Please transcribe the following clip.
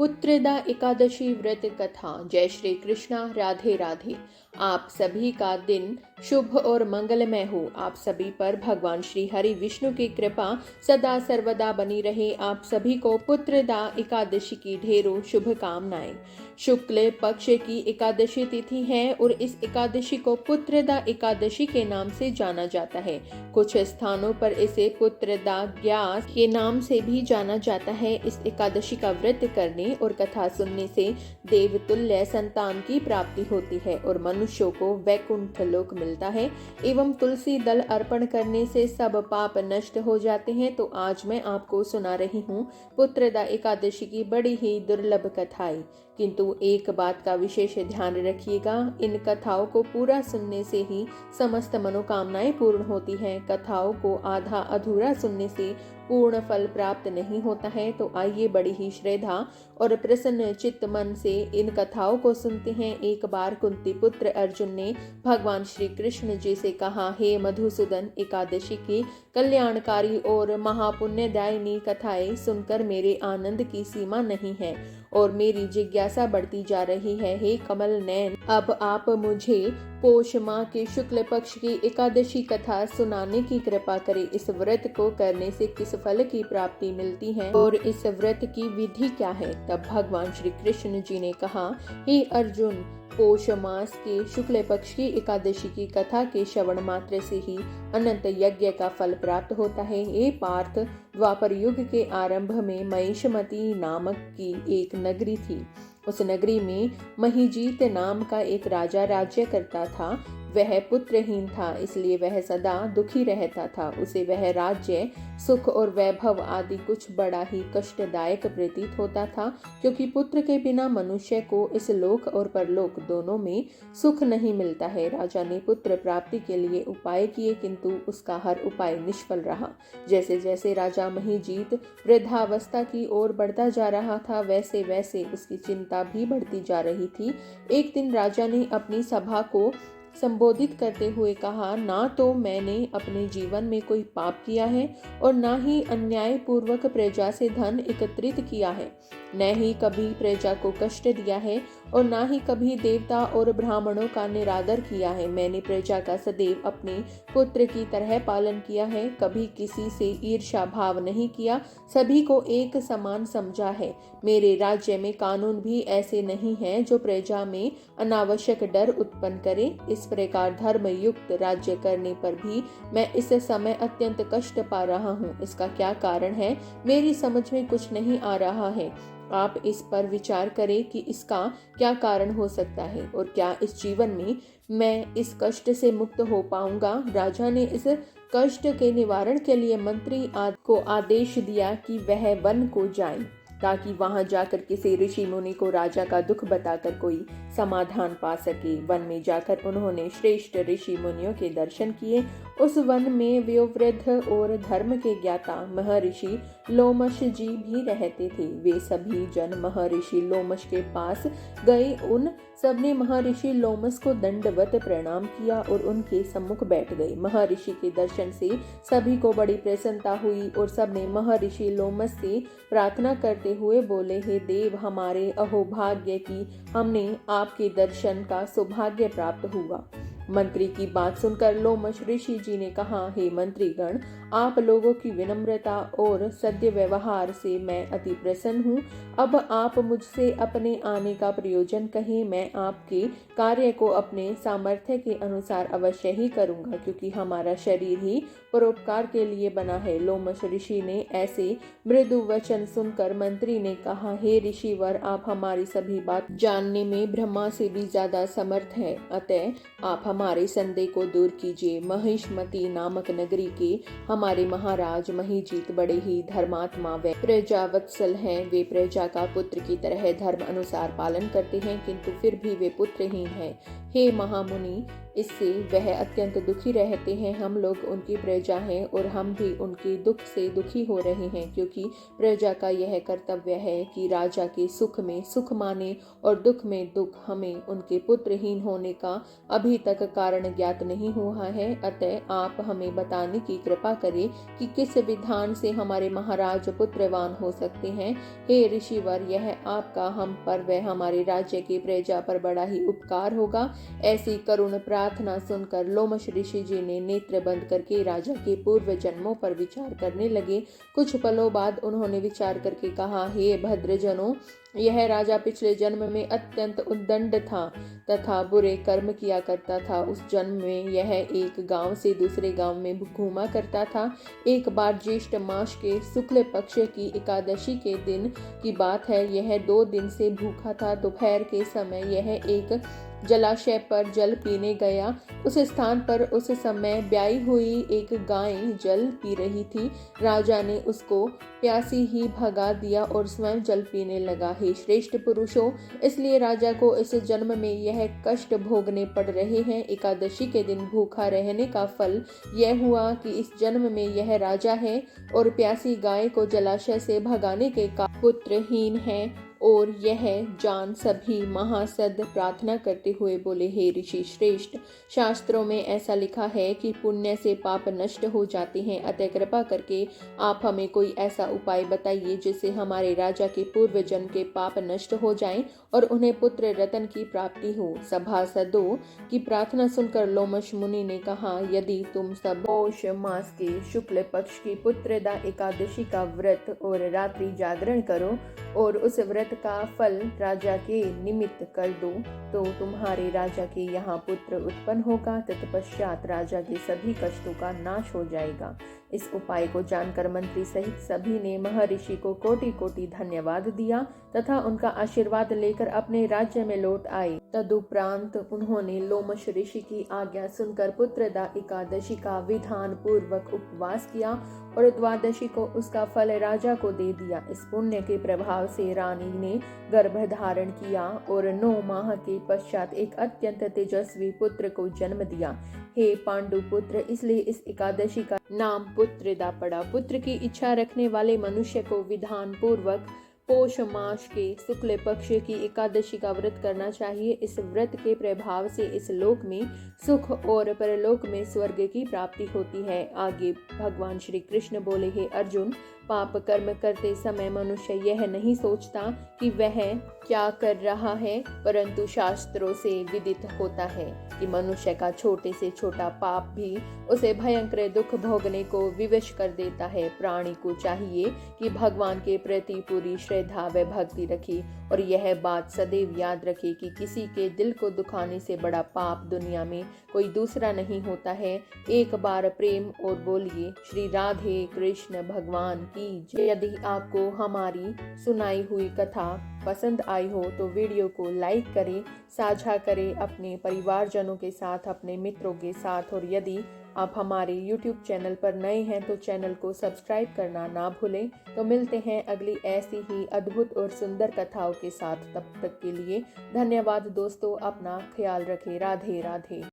पुत्रदा एकादशी व्रत कथा। जय श्री कृष्णा, राधे राधे। आप सभी का दिन शुभ और मंगलमय हो। आप सभी पर भगवान श्री हरि विष्णु की कृपा सदा सर्वदा बनी रहे। आप सभी को पुत्रदा एकादशी की ढेरों शुभकामनाएं। शुक्ल पक्ष की एकादशी तिथि है और इस एकादशी को पुत्रदा एकादशी के नाम से जाना जाता है। कुछ स्थानों पर इसे पुत्रदा ग्यास के नाम से भी जाना जाता है। इस एकादशी का व्रत करने और कथा सुनने से देवतुल्य संतान की प्राप्ति होती है और मनुष्यों को वैकुंठ लोक मिलता है एवं तुलसी दल अर्पण करने से सब पाप नष्ट हो जाते हैं। तो आज मैं आपको सुना रही हूँ पुत्रदा एकादशी की बड़ी ही दुर्लभ कथाएं। किंतु एक बात का विशेष ध्यान रखिएगा, इन कथाओं को पूरा सुनने से ही समस्त मनोकामनाएं पूर्ण होती हैं। कथाओं को आधा अधूरा सुनने से पूर्ण फल प्राप्त नहीं होता है। तो आइए बड़ी ही श्रद्धा और प्रसन्न चित्त मन से इन कथाओं को सुनते हैं। एक बार कुंती पुत्र अर्जुन ने भगवान श्री कृष्ण जी से कहा, हे मधुसूदन, एकादशी की कल्याणकारी और महापुण्यदायिनी कथाएं सुनकर मेरे आनंद की सीमा नहीं है और मेरी जिज्ञासा बढ़ती जा रही है। हे कमल नयन, अब आप मुझे पौष माह के शुक्ल पक्ष की एकादशी कथा सुनाने की कृपा करें। इस व्रत को करने से किस फल की प्राप्ति मिलती है और इस व्रत की विधि क्या है। तब भगवान श्री कृष्ण जी ने कहा, हे अर्जुन, पौष मास के शुक्ल पक्ष की एकादशी की कथा के श्रवण मात्र से ही अनंत यज्ञ का फल प्राप्त होता है। हे पार्थ, द्वापर युग के आरंभ में महिषमती नामक की एक नगरी थी। उस नगरी में महिजीत नाम का एक राजा राज्य करता था। वह पुत्रहीन था, इसलिए वह सदा दुखी रहता था। उसे वह राज्य, सुख और वैभव आदि कुछ बड़ा ही कष्टदायक प्रतीत होता था, क्योंकि पुत्र के बिना मनुष्य को इस लोक और परलोक दोनों में सुख नहीं मिलता है। राजा ने पुत्र प्राप्ति के लिए उपाय किए, किंतु उसका हर उपाय निष्फल रहा। जैसे जैसे राजा महिजीत वृद्धावस्था की ओर बढ़ता जा रहा था, वैसे वैसे उसकी चिंता भी बढ़ती जा रही थी। एक दिन राजा ने अपनी सभा को संबोधित करते हुए कहा, ना तो मैंने अपने जीवन में कोई पाप किया है और ना ही अन्याय पूर्वक प्रजा से धन एकत्रित किया है, न ही कभी प्रजा को कष्ट दिया है और ना ही कभी देवता और ब्राह्मणों का निरादर किया है। मैंने प्रजा का सदैव अपने पुत्र की तरह पालन किया है, कभी किसी से ईर्ष्या भाव नहीं किया, सभी को एक समान समझा है। मेरे राज्य में कानून भी ऐसे नहीं हैं जो प्रजा में अनावश्यक डर उत्पन्न करे। इस प्रकार धर्म युक्त राज्य करने पर भी मैं इस समय अत्यंत कष्ट पा रहा हूँ। इसका क्या कारण है, मेरी समझ में कुछ नहीं आ रहा है। आप इस पर विचार करें कि इसका क्या कारण हो सकता है और क्या इस जीवन में मैं इस कष्ट से मुक्त हो पाऊंगा। राजा ने इस कष्ट के निवारण के लिए मंत्री को आदेश दिया कि वह वन को जाएं, ताकि वहां जाकर किसी ऋषि मुनि को राजा का दुख बताकर कोई समाधान पा सके। वन में जाकर उन्होंने श्रेष्ठ ऋषि मुनियों के दर्शन किए। उस वन में वयोवृद्ध और धर्म के ज्ञाता महर्षि लोमश जी भी रहते थे। वे सभी जन महर्षि लोमश के पास गए। उन सबने महर्षि लोमश को दंडवत प्रणाम किया और उनके सम्मुख बैठ गए। महर्षि के दर्शन से सभी को बड़ी प्रसन्नता हुई और सबने महर्षि लोमश से प्रार्थना करते हुए बोले, हे देव, हमारे अहोभाग्य की हमने आपके दर्शन का सौभाग्य प्राप्त हुआ। मंत्री की बात सुनकर लोमश ऋषि जी ने कहा, हे मंत्रीगण, आप लोगों की विनम्रता और सद्य व्यवहार से मैं अति प्रसन्न हूँ। अब आप मुझसे अपने आने का प्रयोजन कहें। मैं आपके कार्य को अपने सामर्थ्य के अनुसार अवश्य ही करूँगा, क्योंकि हमारा शरीर ही परोपकार के लिए बना है। लोमश ऋषि ने ऐसे मृदु वचन सुनकर मंत्री ने कहा, हे ऋषिवर, आप हमारी सभी बात जानने में ब्रह्मा से भी ज्यादा समर्थ है, अतः आप हमारे संदेह को दूर कीजिए। महिषमती नामक नगरी के हमारे महाराज महिजीत बड़े ही धर्मात्मा व प्रजावत्सल हैं। वे प्रजा का पुत्र की तरह धर्म अनुसार पालन करते हैं, किंतु फिर भी वे पुत्रहीन हैं। हे महामुनि, इससे वह अत्यंत दुखी रहते हैं। हम लोग उनकी प्रजा हैं और हम भी उनके दुख से दुखी हो रहे हैं, क्योंकि प्रजा का यह कर्तव्य है कि राजा के सुख में सुख माने और दुख में दुख। हमें उनके पुत्रहीन होने का अभी तक कारण ज्ञात नहीं हुआ है, अतः आप हमें बताने की कृपा करें कि किस विधान से हमारे महाराज पुत्रवान हो सकते हैं। हे ऋषिवर, यह आपका हम पर व हमारे राज्य की प्रजा पर बड़ा ही उपकार होगा। ऐसी करुण प्रार्थना सुनकर लोमश ऋषि जी ने नेत्र बंद करके राजा के पूर्व जन्मों पर विचार करने लगे। कुछ पलों बाद उन्होंने विचार करके कहा, हे भद्रजनों, यह राजा पिछले जन्म में अत्यंत उद्दंड था तथा बुरे कर्म किया करता था। उस जन्म में यह एक गांव से दूसरे गांव में घूमा करता था। एक बार ज्येष्ठ मास के शुक्ल पक्ष की एकादशी के दिन की बात है। यह 2 दिन से भूखा था। दोपहर के समय यह एक जलाशय पर जल पीने गया। उस स्थान पर उस समय ब्याई हुई एक गाय जल पी रही थी। राजा ने उसको प्यासी ही भगा दिया और स्वयं जल पीने लगा। हे श्रेष्ठ पुरुषों, इसलिए राजा को इस जन्म में यह कष्ट भोगने पड़ रहे हैं। एकादशी के दिन भूखा रहने का फल यह हुआ कि इस जन्म में यह राजा है और प्यासी गाय को जलाशय से भगाने के कारण पुत्रहीन है। और यह जान सभी महासद प्रार्थना करते हुए बोले, हे ऋषि श्रेष्ठ, शास्त्रों में ऐसा लिखा है कि पुण्य से पाप नष्ट हो जाते हैं। अतः कृपा करके आप हमें कोई ऐसा उपाय बताइए जिससे हमारे राजा के पूर्व जन्म के पाप नष्ट हो जाएं और उन्हें पुत्र रतन की प्राप्ति हो। सभासदों की प्रार्थना सुनकर लोमश मुनि ने कहा, यदि तुम सब पौष मास के शुक्ल पक्ष की पुत्रदा एकादशी का व्रत और रात्रि जागरण करो और उस व्रत का फल राजा के निमित्त कर दो, तो तुम्हारे राजा के यहाँ पुत्र उत्पन्न होगा। तत्पश्चात राजा के सभी कष्टों का नाश हो जाएगा। इस उपाय को जानकर मंत्री सहित सभी ने महर्षि को कोटि कोटि धन्यवाद दिया तथा उनका आशीर्वाद लेकर अपने राज्य में लौट आए। तदुपरांत उन्होंने लोमश ऋषि की आज्ञा सुनकर पुत्रदा एकादशी का विधान पूर्वक उपवास किया और द्वादशी को उसका फल राजा को दे दिया। इस पुण्य के प्रभाव से रानी ने गर्भ धारण किया और 9 माह के पश्चात एक अत्यंत तेजस्वी पुत्र को जन्म दिया। हे पांडु पुत्र, इसलिए इस एकादशी का नाम पुत्रदा पड़ा। पुत्र की इच्छा रखने वाले मनुष्य को विधान पूर्वक पौष मास के शुक्ल पक्ष की एकादशी का व्रत करना चाहिए। इस व्रत के प्रभाव से इस लोक में सुख और परलोक में स्वर्ग की प्राप्ति होती है। आगे भगवान श्री कृष्ण बोले, हे अर्जुन, पाप कर्म करते समय मनुष्य यह नहीं सोचता कि वह क्या कर रहा है, परंतु शास्त्रों से विदित होता है कि मनुष्य का छोटे से छोटा पाप भी उसे भयंकर दुख भोगने को विवश कर देता है। प्राणी को चाहिए कि भगवान के प्रति पूरी श्रद्धा व भक्ति रखे और यह बात सदैव याद रखे कि किसी के दिल को दुखाने से बड़ा पाप दुनिया में कोई दूसरा नहीं होता है। एक बार प्रेम और बोलिए श्री राधे कृष्ण भगवान की जय। यदि आपको हमारी सुनाई हुई कथा पसंद आई हो तो वीडियो को लाइक करें, साझा करें अपने परिवारजनों के साथ, अपने मित्रों के साथ। और यदि आप हमारे YouTube चैनल पर नए हैं तो चैनल को सब्सक्राइब करना ना भूलें। तो मिलते हैं अगली ऐसी ही अद्भुत और सुंदर कथाओं के साथ। तब तक के लिए धन्यवाद दोस्तों, अपना ख्याल रखें। राधे राधे।